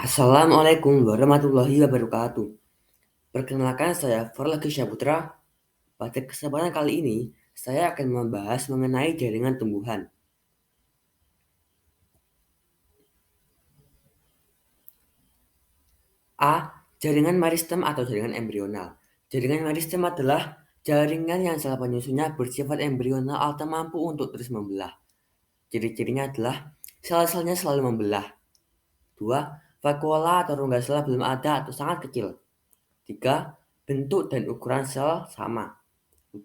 Assalamualaikum warahmatullahi wabarakatuh. Perkenalkan saya Farlaki Syaputra. Pada kesempatan kali ini, saya akan membahas mengenai jaringan tumbuhan. A. Jaringan meristem atau jaringan embrional. Jaringan meristem adalah jaringan yang sel penyusunnya bersifat embrional atau mampu untuk terus membelah. Ciri-cirinya adalah sel-selnya selalu membelah. 2. Vakuola atau rongga sel belum ada atau sangat kecil. 3. Bentuk dan ukuran sel sama. 4.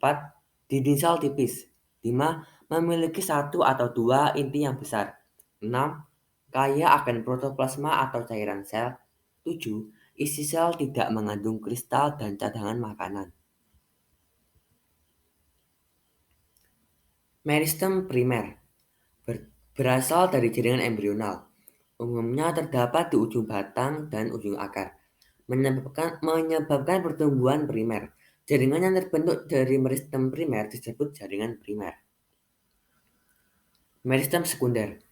Dinding sel tipis. 5. Memiliki satu atau dua inti yang besar. 6. Kaya akan protoplasma atau cairan sel. 7. Isi sel tidak mengandung kristal dan cadangan makanan. Meristem primer berasal dari jaringan embrional. Umumnya terdapat di ujung batang dan ujung akar, menyebabkan pertumbuhan primer. Jaringan yang terbentuk dari meristem primer disebut jaringan primer. Meristem sekunder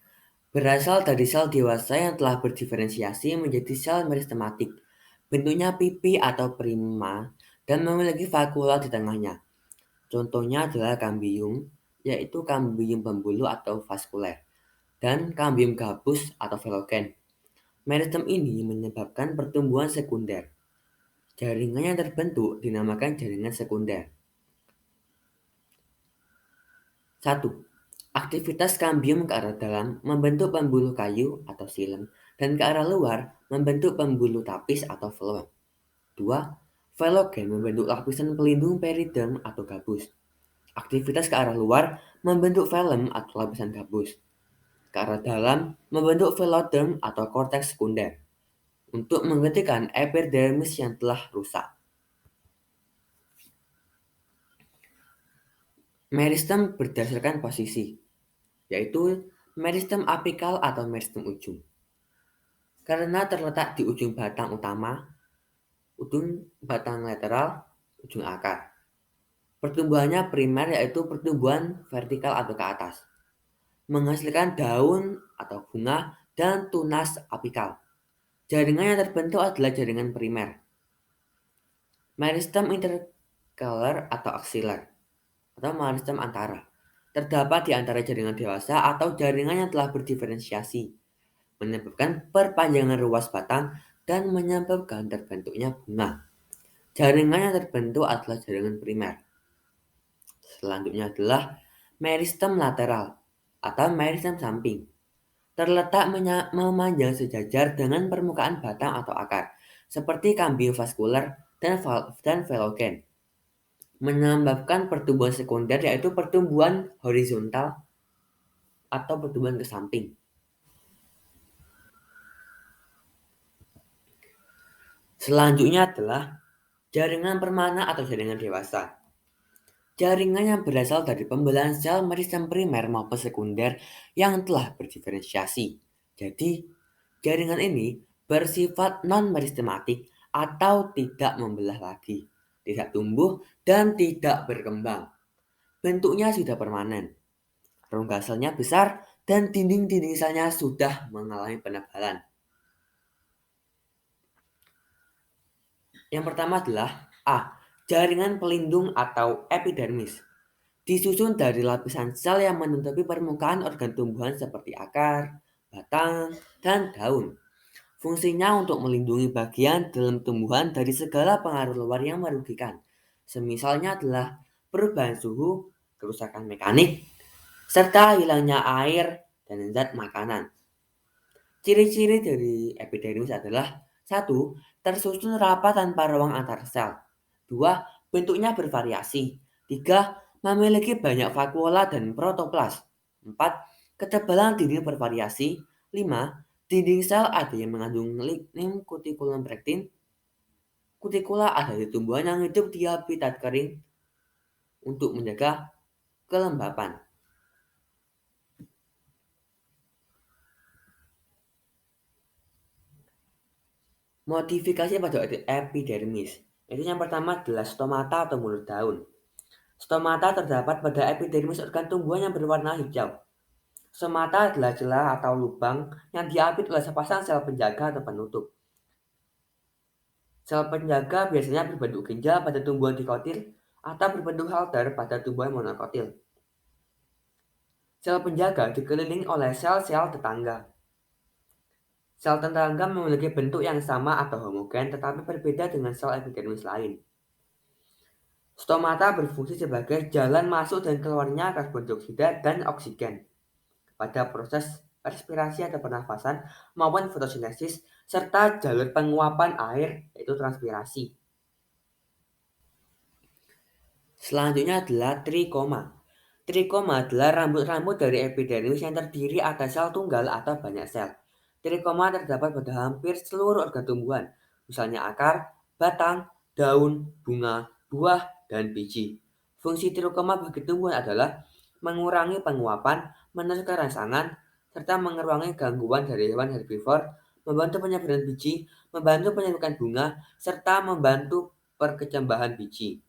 berasal dari sel dewasa yang telah berdiferensiasi menjadi sel meristematik. Bentuknya pipi atau prima dan memiliki vakuola di tengahnya. Contohnya adalah kambium, yaitu kambium pembuluh atau vaskuler, dan kambium gabus atau velogen. Meristem ini menyebabkan pertumbuhan sekunder. Jaringan yang terbentuk dinamakan jaringan sekunder. 1. Aktivitas kambium ke arah dalam membentuk pembuluh kayu atau xilem dan ke arah luar membentuk pembuluh tapis atau phloem. 2. Velogen membentuk lapisan pelindung periderm atau gabus. Aktivitas ke arah luar membentuk velum atau lapisan gabus. Ke arah dalam membentuk veloderm atau korteks sekunder untuk menggantikan epidermis yang telah rusak. Meristem berdasarkan posisi, yaitu meristem apikal atau meristem ujung. Karena terletak di ujung batang utama, ujung batang lateral, ujung akar. Pertumbuhannya primer yaitu pertumbuhan vertikal atau ke atas, menghasilkan daun atau bunga dan tunas apikal. Jaringan yang terbentuk adalah jaringan primer. Meristem intercalar atau axilar, atau meristem antara, terdapat di antara jaringan dewasa atau jaringan yang telah berdiferensiasi, menyebabkan perpanjangan ruas batang dan menyebabkan terbentuknya bunga. Jaringan yang terbentuk adalah jaringan primer. Selanjutnya adalah meristem lateral atau meristem samping. Terletak memanjang sejajar dengan permukaan batang atau akar, seperti kambium vaskuler dan velogen. Menyebabkan pertumbuhan sekunder yaitu pertumbuhan horizontal atau pertumbuhan ke samping. Selanjutnya adalah jaringan permana atau jaringan dewasa. Jaringan yang berasal dari pembelahan sel meristem primer maupun sekunder yang telah berdiferensiasi. Jadi, jaringan ini bersifat non-meristematik atau tidak membelah lagi, tidak tumbuh, dan tidak berkembang. Bentuknya sudah permanen. Rongga selnya besar dan dinding-dinding selnya sudah mengalami penebalan. Yang pertama adalah A. Jaringan pelindung atau epidermis. Disusun dari lapisan sel yang menutupi permukaan organ tumbuhan seperti akar, batang, dan daun. Fungsinya untuk melindungi bagian dalam tumbuhan dari segala pengaruh luar yang merugikan. Semisalnya adalah perubahan suhu, kerusakan mekanik, serta hilangnya air dan zat makanan. Ciri-ciri dari epidermis adalah 1. Tersusun rapat tanpa ruang antar sel. 2. Bentuknya bervariasi. 3. Memiliki banyak vakuola dan protoplas. 4. Ketebalan dinding bervariasi. 5. Dinding sel ada yang mengandung lignin cuticulum pectin. Kutikula ada di tumbuhan yang hidup di habitat kering untuk menjaga kelembapan. Modifikasi pada epidermis. Itu yang pertama adalah stomata atau mulut daun. Stomata terdapat pada epidermis organ tumbuhan yang berwarna hijau. Stomata adalah celah atau lubang yang diapit oleh sepasang sel penjaga atau penutup. Sel penjaga biasanya berbentuk ginjal pada tumbuhan dikotil atau berbentuk halter pada tumbuhan monokotil. Sel penjaga dikelilingi oleh sel-sel tetangga. Sel tetangga memiliki bentuk yang sama atau homogen tetapi berbeda dengan sel epidermis lain. Stomata berfungsi sebagai jalan masuk dan keluarnya karbon dioksida dan oksigen pada proses respirasi atau pernafasan maupun fotosintesis serta jalur penguapan air yaitu transpirasi. Selanjutnya adalah trikoma. Trikoma adalah rambut-rambut dari epidermis yang terdiri atas sel tunggal atau banyak sel. Trikoma terdapat pada hampir seluruh organ tumbuhan, misalnya akar, batang, daun, bunga, buah, dan biji. Fungsi trikoma bagi tumbuhan adalah mengurangi penguapan, meneruskan rangsangan, serta mengurangi gangguan dari hewan herbivor, membantu penyebaran biji, membantu penyembuhan bunga, serta membantu perkecambahan biji.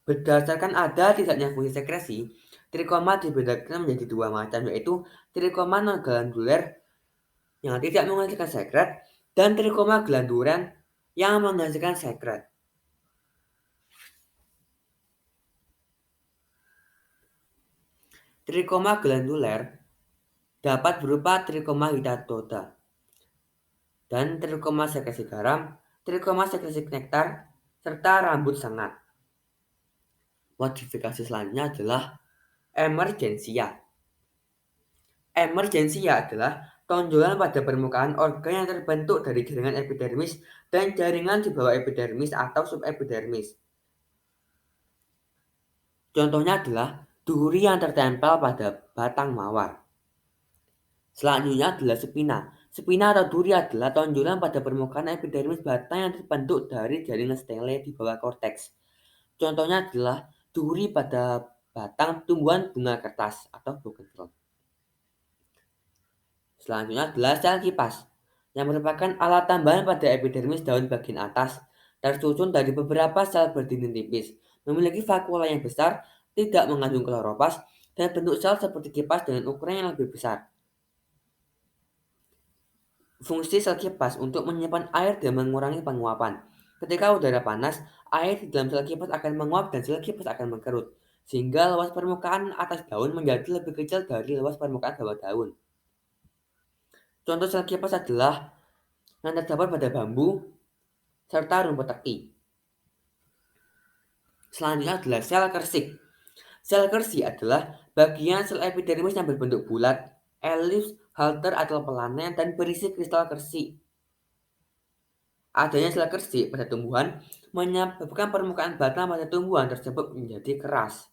Berdasarkan ada tidaknya fungsi sekresi, trikoma dibedakan menjadi dua macam, yaitu trikoma non-glanduler yang tidak menghasilkan sekret dan trikoma glandular yang menghasilkan sekret. Trikoma glanduler dapat berupa trikoma hidatoda dan trikoma sekresi garam, trikoma sekresi nektar, serta rambut sengat. Modifikasi selanjutnya adalah emergensia. Emergensia adalah tonjolan pada permukaan organ yang terbentuk dari jaringan epidermis dan jaringan di bawah epidermis atau subepidermis. Contohnya adalah duri yang tertempel pada batang mawar. Selanjutnya adalah spina. Spina atau duri adalah tonjolan pada permukaan epidermis batang yang terbentuk dari jaringan stele di bawah korteks. Contohnya adalah duri pada batang tumbuhan bunga kertas atau bougainville. Selanjutnya adalah sel kipas, yang merupakan alat tambahan pada epidermis daun bagian atas, tersusun dari beberapa sel berdinding tipis, memiliki vakula yang besar, tidak mengandung kloroplast, dan bentuk sel seperti kipas dengan ukuran yang lebih besar. Fungsi sel kipas untuk menyimpan air dan mengurangi penguapan. Ketika udara panas, air di dalam sel kipas akan menguap dan sel kipas akan mengkerut, sehingga luas permukaan atas daun menjadi lebih kecil dari luas permukaan bawah daun. Contoh sel kipas adalah yang terdapat pada bambu serta rumput teki. Selanjutnya adalah sel kersik. Sel kersik adalah bagian sel epidermis yang berbentuk bulat, elips, halter atau pelana dan berisi kristal kersik. Adanya sel kersik pada tumbuhan menyebabkan permukaan batang pada tumbuhan tersebut menjadi keras.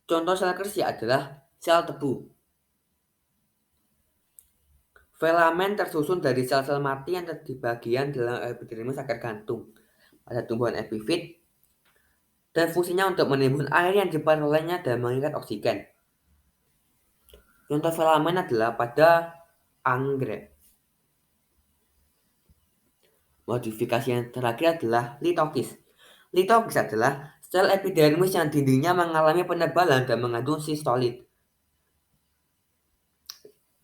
Contoh sel kersik adalah sel tebu. Filamen tersusun dari sel-sel mati yang di bagian dalam epidermis akar gantung pada tumbuhan epifit dan fungsinya untuk menimbun air yang diperolehnya dan mengikat oksigen. Contoh filamen adalah pada anggrek. Modifikasi yang terakhir adalah litokis. Litokis adalah sel epidermis yang dindingnya mengalami penebalan dan mengandung sistolit.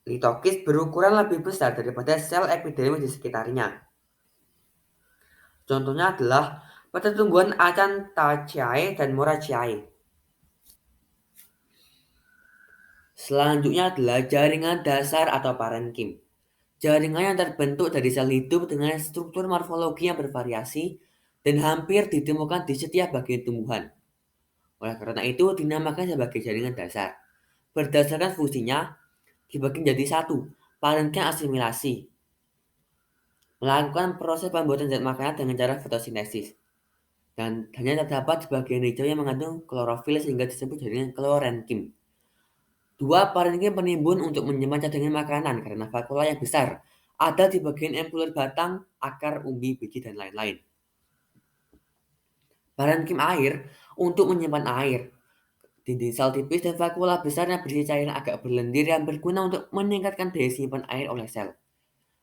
Litokis berukuran lebih besar daripada sel epidermis di sekitarnya. Contohnya adalah pada tumbuhan Acanthaceae dan Moraceae. Selanjutnya adalah jaringan dasar atau parenkim. Jaringan yang terbentuk dari sel hidup dengan struktur morfologi yang bervariasi dan hampir ditemukan di setiap bagian tumbuhan. Oleh karena itu dinamakan sebagai jaringan dasar. Berdasarkan fungsinya, dibagi menjadi satu, parenkim asimilasi. Melakukan proses pembuatan zat makanan dengan cara fotosintesis. Dan hanya terdapat di bagian hijau yang mengandung klorofil sehingga disebut jaringan klorenkim. Dua, parenkim penimbun untuk menyimpan cadangan makanan karena vakula yang besar ada di bagian empuler batang, akar, umbi, biji, dan lain-lain. Parenkim air untuk menyimpan air. Dinding sel tipis dan vakula besar yang berisi cairan agak berlendir yang berguna untuk meningkatkan daya simpan air oleh sel.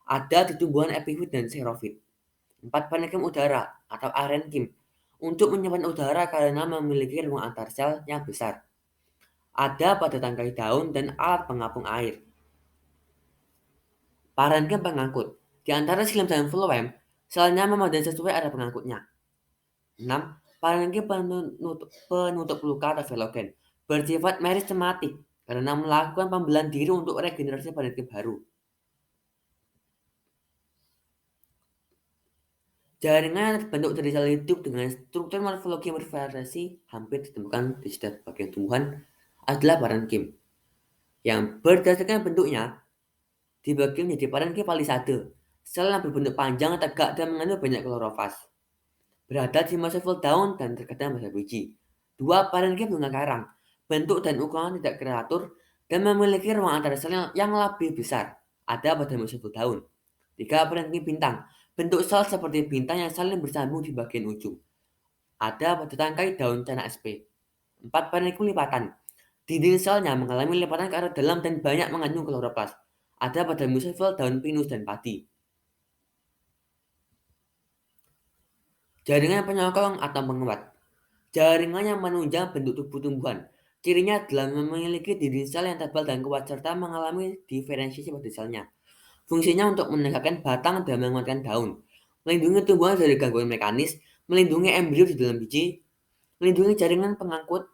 Ada di tumbuhan epifit dan xerofit. 4. Parenkim udara atau arenkim untuk menyimpan udara karena memiliki ruang antar sel yang besar. Ada pada tangkai daun dan alat pengapung air. Parenkim pengangkut. Di antara xilem dan phloem, selnya memadai sesuai area pengangkutnya. 6. Parenkim penutup luka atau velogen. Bersifat meristematik karena melakukan pembelahan diri untuk regenerasi parenkim baru. Jaringan yang terbentuk dari sel hidup dengan struktur morfologi yang bervariasi hampir ditemukan di setiap bagian tumbuhan adalah parenkim. Yang berdasarkan bentuknya dibagi menjadi parenkim palisade, sel yang berbentuk panjang, tegak, dan mengandung banyak klorofas. Berada di mesofil daun dan terkadang pada biji. 2. Parenkim bunga karang. Bentuk dan ukuran tidak teratur dan memiliki ruang antara sel yang lebih besar. Ada pada mesofil daun. 3. Parenkim bintang. Bentuk sel seperti bintang yang saling bersambung di bagian ujung. Ada pada tangkai daun canak sp. 4. Parenkim lipatan. Dinding selnya mengalami lipatan ke arah dalam dan banyak mengandung kloroplas. Ada pada mesofil daun pinus dan padi. Jaringan penyokong atau penguat. Jaringan yang menunjang bentuk tubuh tumbuhan. Cirinya adalah memiliki dinding sel yang tebal dan kuat serta mengalami diferensiasi pada selnya. Fungsinya untuk menegakkan batang dan menguatkan daun. Melindungi tumbuhan dari gangguan mekanis, melindungi embrio di dalam biji, melindungi jaringan pengangkut,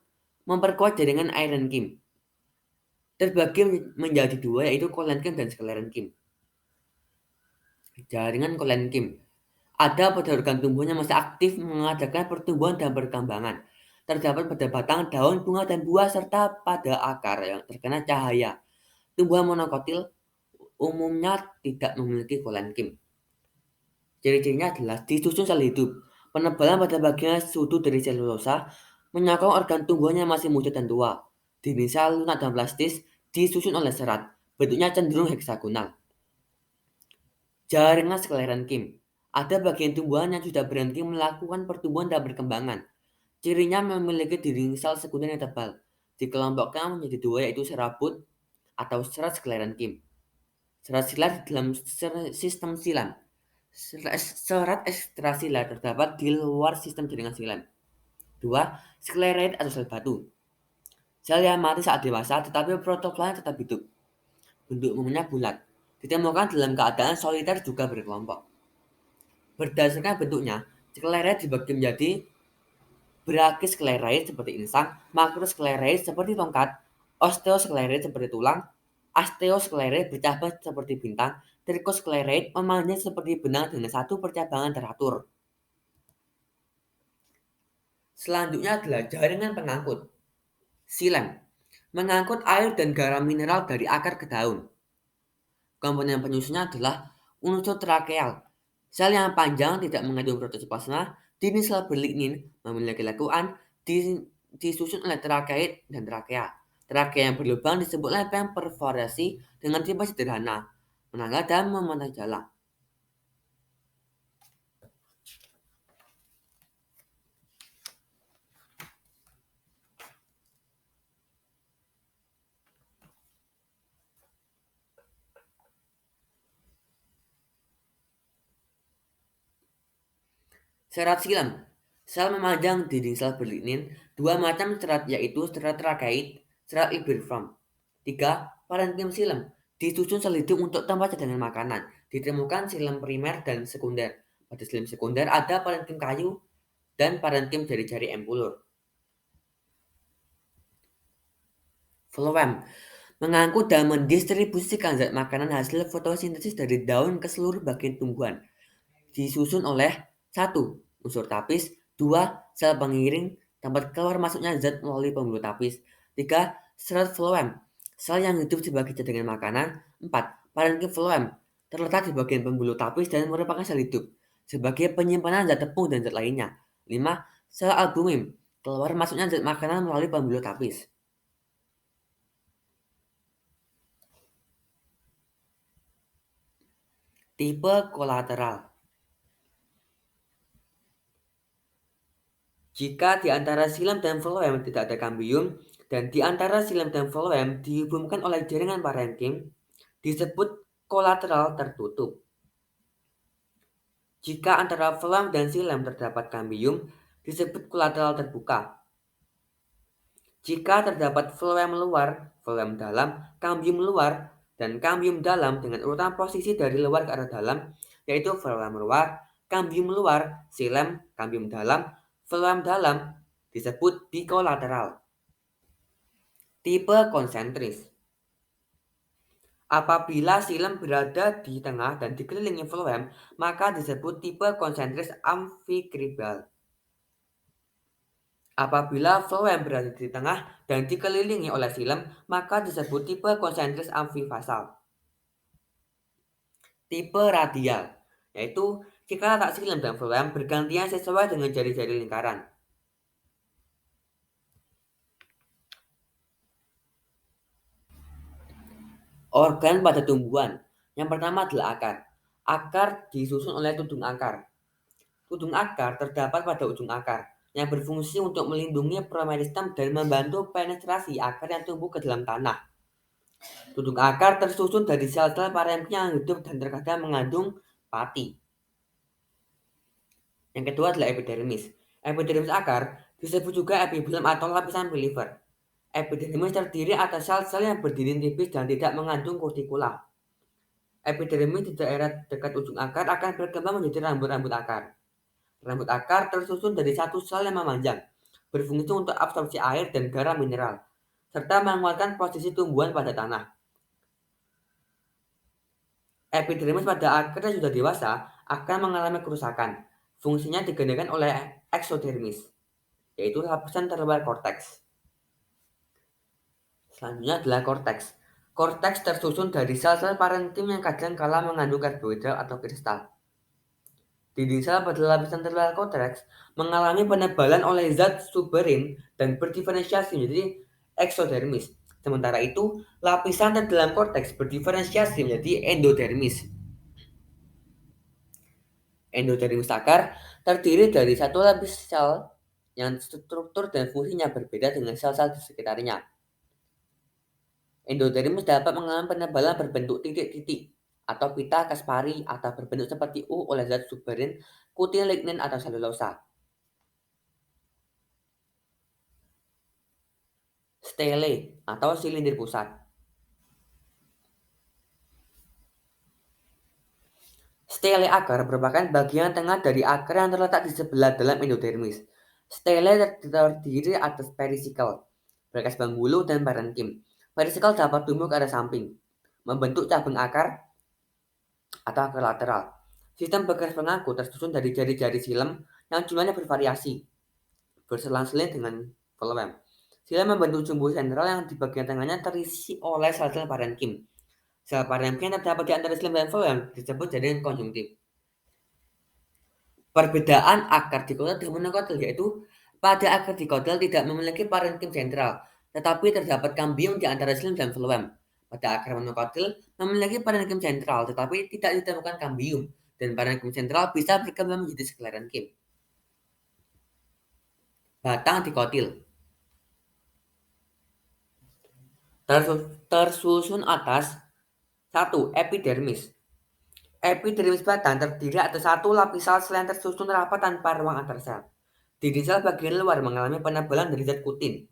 memperkuat jaringan aerenkim. Terbagi menjadi dua yaitu kolenkim dan sklerenkim. Jaringan kolenkim. Ada pada organ tumbuh yang masih aktif mengadakan pertumbuhan dan perkembangan. Terdapat pada batang, daun, bunga, dan buah, serta pada akar yang terkena cahaya. Tumbuhan monokotil umumnya tidak memiliki kolenkim. Ciri-cirinya adalah disusun sel hidup. Penebalan pada bagian sudu dari selulosa menyokong organ tumbuhan yang masih muda dan tua. Dinding sel lunak dan plastis disusun oleh serat. Bentuknya cenderung heksagonal. Jaringan sklerenkim. Ada bagian tumbuhan yang sudah berhenti melakukan pertumbuhan dan perkembangan. Cirinya memiliki dinding sel sekunder yang tebal. Dikelompokkan menjadi dua yaitu serabut atau serat sklerenkim. Serat silar dalam sistem silam. Serat ekstrasilar terdapat di luar sistem jaringan silam. 2. Skleroid atau sel batu. Sel yang mati saat dewasa tetapi protoplasma tetap hidup. Bentuk umumnya bulat. Ditemukan dalam keadaan soliter juga berkelompok. Berdasarkan bentuknya, skleroid dibagi menjadi brachiskleroid seperti insang, makroskleroid seperti tongkat, osteoskleroid seperti tulang, osteoskleroid bercabang seperti bintang, trichoskleroid memanjang seperti benang dengan satu percabangan teratur. Selanjutnya adalah jaringan pengangkut. Silem mengangkut air dan garam mineral dari akar ke daun. Komponen penyusunnya adalah unsur trakeal. Sel yang panjang tidak mengandung protoplasma, dinding sel berlignin memiliki lekukan, disusun oleh trakeid dan trakea. Trakea yang berlubang disebut lempeng perforasi dengan tipe sederhana, menangga dan memantau jalan. Serat silem. Sel memanjang dinding sel berlignin, dua macam serat yaitu serat trakeid, serat libriform. 3. Parenkim silem. Disusun sel hidup untuk tempat cadangan makanan. Ditemukan silem primer dan sekunder. Pada silem sekunder ada parenkim kayu dan parenkim jari-jari empulur. Phloem mengangkut dan mendistribusikan zat makanan hasil fotosintesis dari daun ke seluruh bagian tumbuhan. Disusun oleh 1. Unsur tapis, 2. Sel pengiring, tempat keluar masuknya zat melalui pembuluh tapis, 3. Serat phloem, sel yang hidup sebagai cadangan makanan, 4. Parenkim phloem, terletak di bagian pembuluh tapis dan merupakan sel hidup, sebagai penyimpanan zat tepung dan zat lainnya, 5. Sel albumin, keluar masuknya zat makanan melalui pembuluh tapis. Tipe kolateral. Jika di antara silem dan phloem tidak ada kambium, dan di antara silem dan phloem dihubungkan oleh jaringan parenkim, disebut kolateral tertutup. Jika antara phloem dan silem terdapat kambium, disebut kolateral terbuka. Jika terdapat floem luar, floem dalam, kambium luar, dan kambium dalam dengan urutan posisi dari luar ke arah dalam, yaitu floem luar, kambium luar, xilem, kambium dalam, floem dalam, disebut bikolateral. Tipe konsentris. Apabila xilem berada di tengah dan dikelilingi floem, maka disebut tipe konsentris amfikribal. Apabila floem berada di tengah dan dikelilingi oleh xilem, maka disebut tipe konsentris amfifasal. Tipe radial, yaitu jika letak xilem dan floem bergantian sesuai dengan jari-jari lingkaran. Organ pada tumbuhan. Yang pertama adalah akar. Akar disusun oleh tudung akar. Tudung akar terdapat pada ujung akar, yang berfungsi untuk melindungi promeristem dan membantu penetrasi akar yang tumbuh ke dalam tanah. Tudung akar tersusun dari sel-sel parenkim yang hidup dan terkadang mengandung pati. Yang kedua adalah epidermis. Epidermis akar disebut juga epifilm atau lapisan pilifer. Epidermis terdiri atas sel-sel yang berdiri tipis dan tidak mengandung kutikula. Epidermis di daerah dekat ujung akar akan berkembang menjadi rambut-rambut akar. Rambut akar tersusun dari satu sel yang memanjang, berfungsi untuk absorpsi air dan garam mineral, serta menguatkan posisi tumbuhan pada tanah. Epidermis pada akar yang sudah dewasa akan mengalami kerusakan. Fungsinya digantikan oleh eksodermis, yaitu lapisan terluar korteks. Selanjutnya adalah korteks. Korteks tersusun dari sel-sel parenkim yang kadang kala mengandung karbohidrat atau kristal. Dinding sel pada lapisan terluar korteks mengalami penebalan oleh zat suberin dan berdiferensiasi menjadi eksodermis. Sementara itu, lapisan terdalam korteks berdiferensiasi menjadi endodermis. Endodermis akar terdiri dari satu lapis sel yang struktur dan fungsinya berbeda dengan sel-sel di sekitarnya. Endodermis dapat mengalami penebalan berbentuk titik-titik atau pita Kaspari atau berbentuk seperti U oleh zat suberin, kutil lignin atau selulosa. Stele atau silindir pusat. Stele akar merupakan bagian tengah dari akar yang terletak di sebelah dalam endodermis. Stele terdiri atas perisikel, berkas pembuluh, dan parenkim. Perisikel dapat tumbuh ke arah samping, membentuk cabang akar atau akar lateral. Sistem berkas pengaku tersusun dari jari-jari xilem yang jumlahnya bervariasi, berselang-seling dengan floem. Xilem membentuk jumbo sentral yang di bagian tengahnya terisi oleh sel-sel parenkim. Sel parenkim yang terdapat di antara xilem dan floem disebut jaringan konjungtif. Perbedaan akar dikotil dan monokotil yaitu pada akar dikotil tidak memiliki parenkim sentral, tetapi terdapat kambium di antara xilem dan floem. Pada akar monokotil memiliki parenkim sentral, tetapi tidak ditemukan kambium, dan parenkim sentral bisa berkembang menjadi sklerenkim. Batang dikotil tersusun atas 1. Epidermis. Epidermis batang terdiri atas satu lapisan sel yang tersusun rapat tanpa ruang antar sel. Dinding sel bagian luar mengalami penebalan dari zat kutin.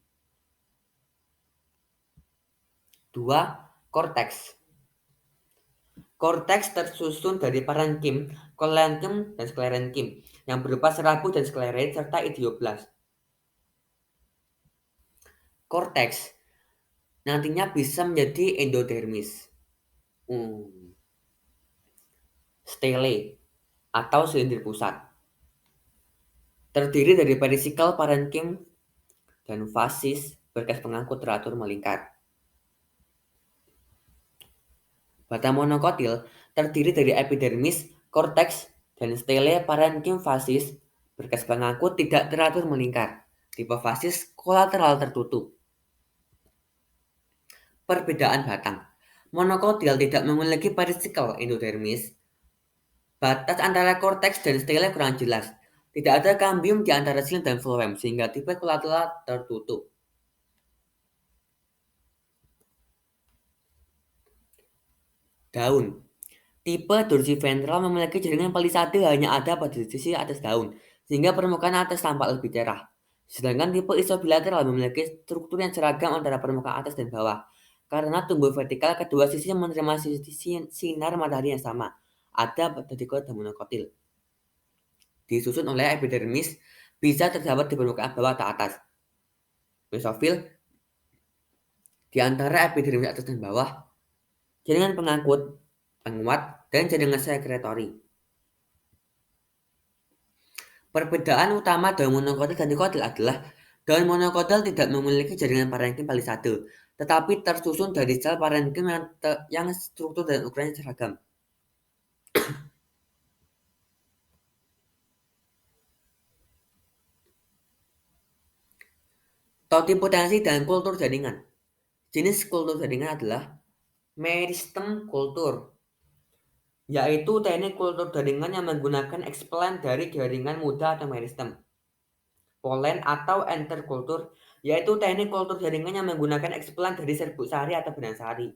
2. Korteks. Korteks tersusun dari parenkim, kolenkim, dan sklerenkim yang berupa serabut dan skleroid serta idioblast. Korteks nantinya bisa menjadi endodermis, stele, atau silindir pusat. Terdiri dari perisikel, parenkim, dan fasis, berkas pengangkut teratur melingkar. Batang monokotil terdiri dari epidermis, korteks, dan stele, parenkim, fasis, berkas pengangkut tidak teratur melingkar. Tipe fasis kolateral tertutup. Perbedaan batang. Monokotil tidak memiliki perisikel endodermis. Batas antara korteks dan stele kurang jelas. Tidak ada kambium di antara xilem dan floem, sehingga tipe kolateral tertutup. Daun. Tipe dorsiventral memiliki jaringan palisade hanya ada pada sisi atas daun, sehingga permukaan atas tampak lebih cerah. Sedangkan tipe isobilateral memiliki struktur yang seragam antara permukaan atas dan bawah. Karena tumbuh vertikal, kedua sisi menerima sinar matahari yang sama. Ada vertikal dan monokotil. Disusun oleh epidermis, bisa terdapat di permukaan bawah atau atas. Mesofil di antara epidermis atas dan bawah, jaringan pengangkut, penguat, dan jaringan sekretori. Perbedaan utama daun monokotil dan dikotil adalah daun monokotil tidak memiliki jaringan parenkim palisade, tetapi tersusun dari sel parenkim yang struktur dan ukurannya seragam. Totipotensi dan kultur jaringan. Jenis kultur jaringan adalah meristem kultur, yaitu teknik kultur jaringan yang menggunakan eksplan dari jaringan muda atau meristem. Polen atau enterkultur, yaitu teknik kultur jaringan yang menggunakan eksplan dari serbuk sari atau benang sari.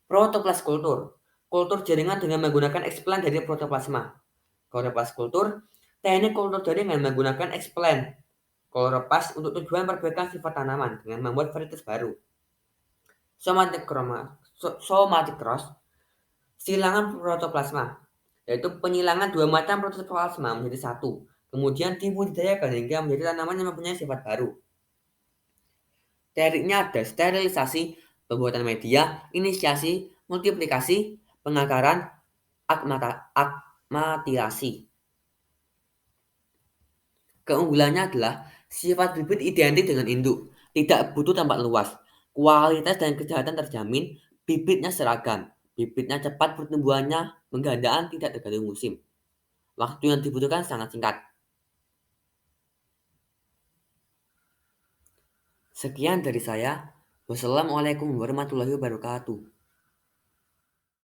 Protoplas kultur, kultur jaringan dengan menggunakan eksplan dari protoplasma. Kloroplas kultur, teknik kultur jaringan menggunakan eksplan kloroplast untuk tujuan perbaikan sifat tanaman dengan membuat varietas baru. Somatic cross, silangan protoplasma, yaitu penyilangan dua macam protoplasma menjadi satu, kemudian dibudidayakan hingga menjadi tanaman yang mempunyai sifat baru. Tekniknya ada sterilisasi, pembuatan media, inisiasi, multiplikasi, pengakaran, akmatasi. Keunggulannya adalah sifat bibit identik dengan induk, tidak butuh tempat luas, kualitas dan kesehatan terjamin, bibitnya seragam, bibitnya cepat pertumbuhannya, penggandaan tidak tergantung musim. Waktu yang dibutuhkan sangat singkat. Sekian dari saya. Wassalamualaikum warahmatullahi wabarakatuh.